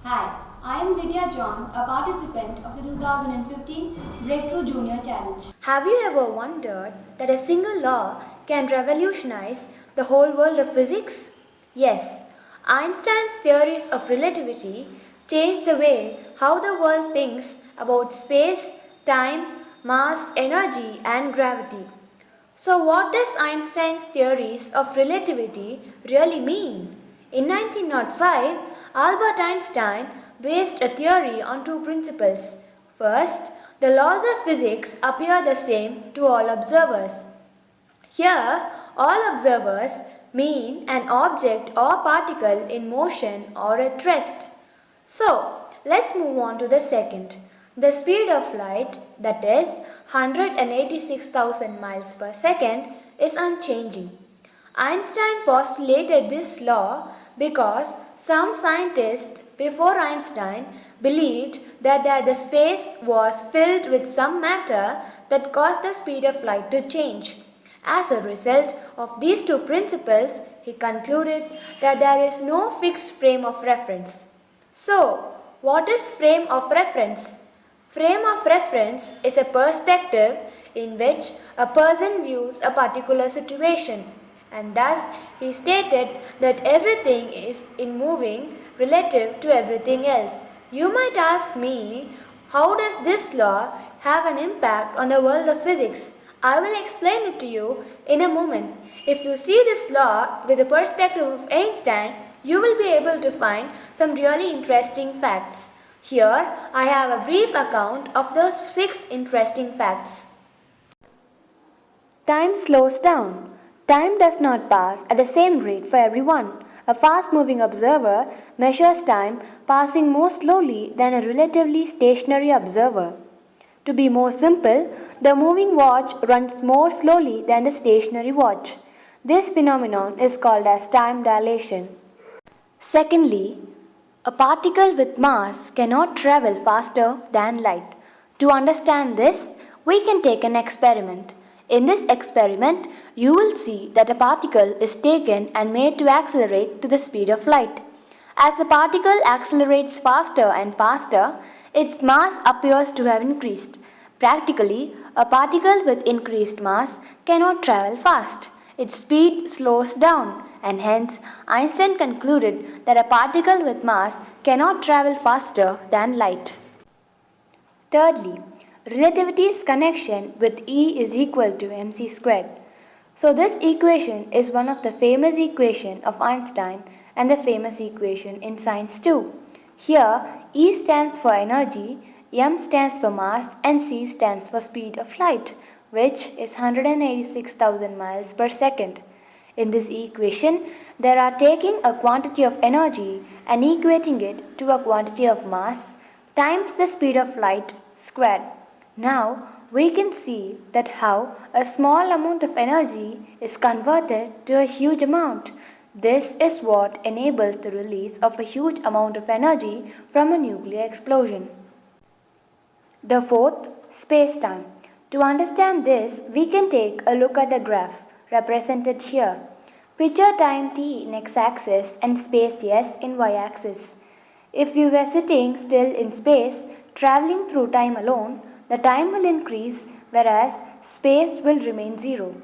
Hi, I am Lydia John, a participant of the 2015 Breakthrough Junior Challenge. Have you ever wondered that a single law can revolutionize the whole world of physics? Yes, Einstein's theories of relativity changed the way how the world thinks about space, time, mass, energy, and gravity. So, what does Einstein's theories of relativity really mean? In 1905, Albert Einstein based a theory on two principles. First, the laws of physics appear the same to all observers. Here, all observers mean an object or particle in motion or at rest. So, let's move on to the second. The speed of light, that is 186,000 miles per second, is unchanging. Einstein postulated this law because some scientists before Einstein believed that the space was filled with some matter that caused the speed of light to change. As a result of these two principles, he concluded that there is no fixed frame of reference. So, what is frame of reference? Frame of reference is a perspective in which a person views a particular situation, and thus he stated that everything is in moving relative to everything else. You might ask me, how does this law have an impact on the world of physics? I will explain it to you in a moment. If you see this law with the perspective of Einstein, you will be able to find some really interesting facts. Here, I have a brief account of those 6 interesting facts. Time slows down. Time does not pass at the same rate for everyone. A fast-moving observer measures time passing more slowly than a relatively stationary observer. To be more simple, the moving watch runs more slowly than the stationary watch. This phenomenon is called as time dilation. Secondly, a particle with mass cannot travel faster than light. To understand this, we can take an experiment. In this experiment, you will see that a particle is taken and made to accelerate to the speed of light. As the particle accelerates faster and faster, its mass appears to have increased. Practically, a particle with increased mass cannot travel fast. Its speed slows down, and hence Einstein concluded that a particle with mass cannot travel faster than light. Thirdly, relativity's connection with E is equal to mc squared. So this equation is one of the famous equations of Einstein and the famous equation in science too. Here, E stands for energy, m stands for mass, and c stands for speed of light, which is 186,000 miles per second. In this equation, there are taking a quantity of energy and equating it to a quantity of mass times the speed of light squared. Now, we can see that how a small amount of energy is converted to a huge amount. This is what enables the release of a huge amount of energy from a nuclear explosion. The fourth, space-time. To understand this, we can take a look at the graph represented here. Picture time t in x-axis and space s in y-axis. If you were sitting still in space, traveling through time alone, the time will increase whereas space will remain zero.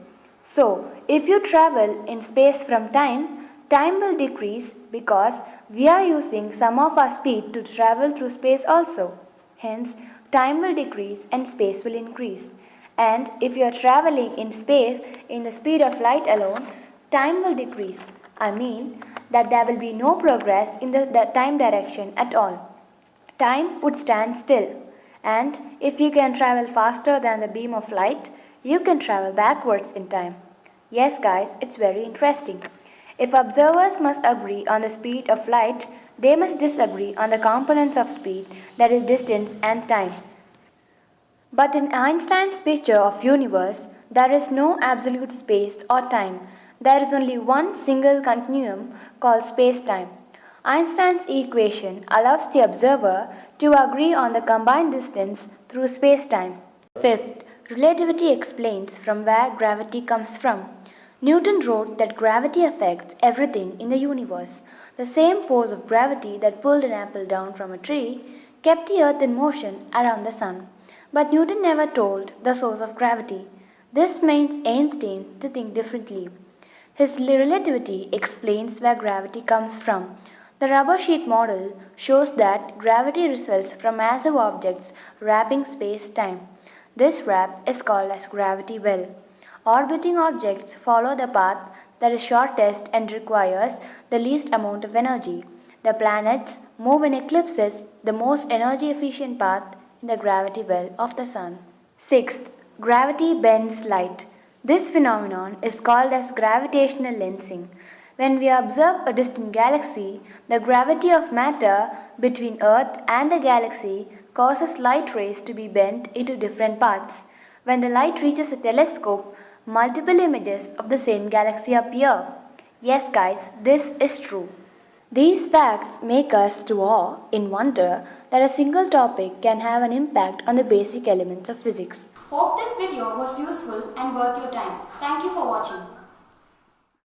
So, if you travel in space from time, time will decrease because we are using some of our speed to travel through space also. Hence, time will decrease and space will increase. And if you are traveling in space in the speed of light alone, time will decrease. I mean that there will be no progress in the time direction at all. Time would stand still. And if you can travel faster than the beam of light, you can travel backwards in time. Yes guys, it's very interesting. If observers must agree on the speed of light, they must disagree on the components of speed, that is distance and time. But in Einstein's picture of universe, there is no absolute space or time. There is only one single continuum called space-time. Einstein's equation allows the observer to agree on the combined distance through space-time. Fifth, relativity explains from where gravity comes from. Newton wrote that gravity affects everything in the universe. The same force of gravity that pulled an apple down from a tree kept the earth in motion around the sun. But Newton never told the source of gravity. This makes Einstein to think differently. His relativity explains where gravity comes from. The rubber sheet model shows that gravity results from massive objects wrapping space-time. This wrap is called as gravity well. Orbiting objects follow the path that is shortest and requires the least amount of energy. The planets move in eclipses, the most energy efficient path in the gravity well of the sun. Sixth, gravity bends light. This phenomenon is called as gravitational lensing. When we observe a distant galaxy, the gravity of matter between Earth and the galaxy causes light rays to be bent into different paths. When the light reaches a telescope, multiple images of the same galaxy appear. Yes, guys, this is true. These facts make us to awe in wonder that a single topic can have an impact on the basic elements of physics. Hope this video was useful and worth your time. Thank you for watching.